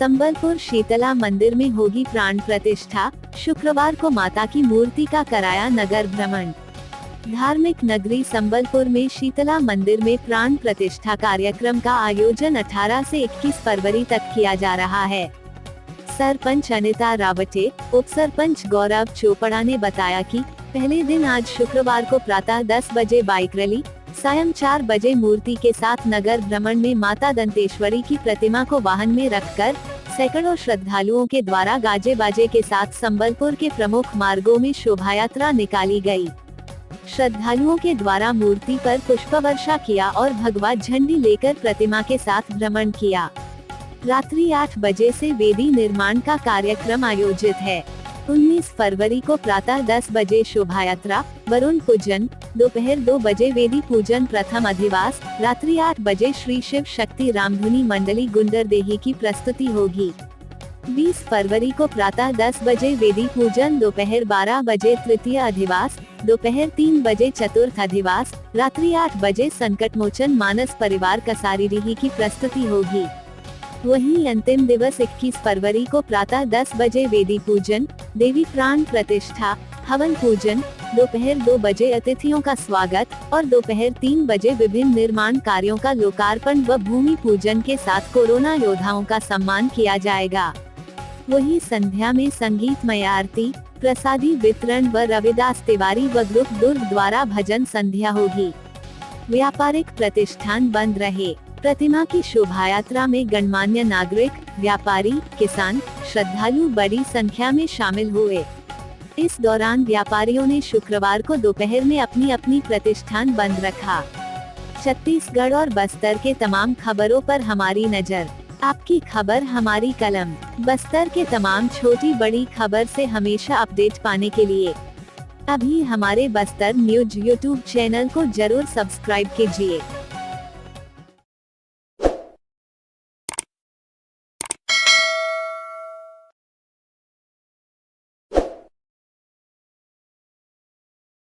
संबलपुर शीतला मंदिर में होगी प्राण प्रतिष्ठा। शुक्रवार को माता की मूर्ति का कराया नगर भ्रमण। धार्मिक नगरी संबलपुर में शीतला मंदिर में प्राण प्रतिष्ठा कार्यक्रम का आयोजन 18 से 21 फरवरी तक किया जा रहा है। सरपंच अनिता रावटे, उप सरपंच गौरव चोपड़ा ने बताया कि पहले दिन आज शुक्रवार को प्रातः 10 बजे बाइक रैली, सायं 4 बजे मूर्ति के साथ नगर भ्रमण में माता दंतेश्वरी की प्रतिमा को वाहन में रखकर सैकड़ों श्रद्धालुओं के द्वारा गाजे बाजे के साथ संबलपुर के प्रमुख मार्गों में शोभायात्रा निकाली गई। श्रद्धालुओं के द्वारा मूर्ति पर पुष्प वर्षा किया और भगवा झंडी लेकर प्रतिमा के साथ भ्रमण किया। रात्रि 8 बजे से वेदी निर्माण का कार्यक्रम आयोजित है। 19 फरवरी को प्रातः 10 बजे शोभायात्रा, वरुण पूजन, दोपहर 2 बजे वेदी पूजन प्रथम अधिवास, रात्रि 8 बजे श्री शिव शक्ति रामधुनी मंडली गुंडरदेही की प्रस्तुति होगी। 20 फरवरी को प्रातः 10 बजे वेदी पूजन, दोपहर 12 बजे तृतीय अधिवास, दोपहर 3 बजे चतुर्थ अधिवास, रात्रि 8 बजे संकटमोचन मानस परिवार कसारीडीही की प्रस्तुति होगी। वहीं अंतिम दिवस 21 फरवरी को प्रातः 10 बजे वेदी पूजन, देवी प्राण प्रतिष्ठा, हवन पूजन, दोपहर 2 बजे अतिथियों का स्वागत और दोपहर 3 बजे विभिन्न निर्माण कार्यों का लोकार्पण व भूमि पूजन के साथ कोरोना योद्धाओं का सम्मान किया जाएगा। वहीं संध्या में संगीतमय आरती, प्रसादी वितरण व रविदास तिवारी व ग्रुप दुर्ग द्वारा भजन संध्या होगी। व्यापारिक प्रतिष्ठान बंद रहे। प्रतिमा की शोभायात्रा में गणमान्य नागरिक, व्यापारी, किसान, श्रद्धालु बड़ी संख्या में शामिल हुए। इस दौरान व्यापारियों ने शुक्रवार को दोपहर में अपनी अपनी प्रतिष्ठान बंद रखा। छत्तीसगढ़ और बस्तर के तमाम खबरों पर हमारी नजर। आपकी खबर हमारी कलम। बस्तर के तमाम छोटी बड़ी खबर से हमेशा अपडेट पाने के लिए अभी हमारे बस्तर न्यूज यूट्यूब चैनल को जरूर सब्सक्राइब कीजिए।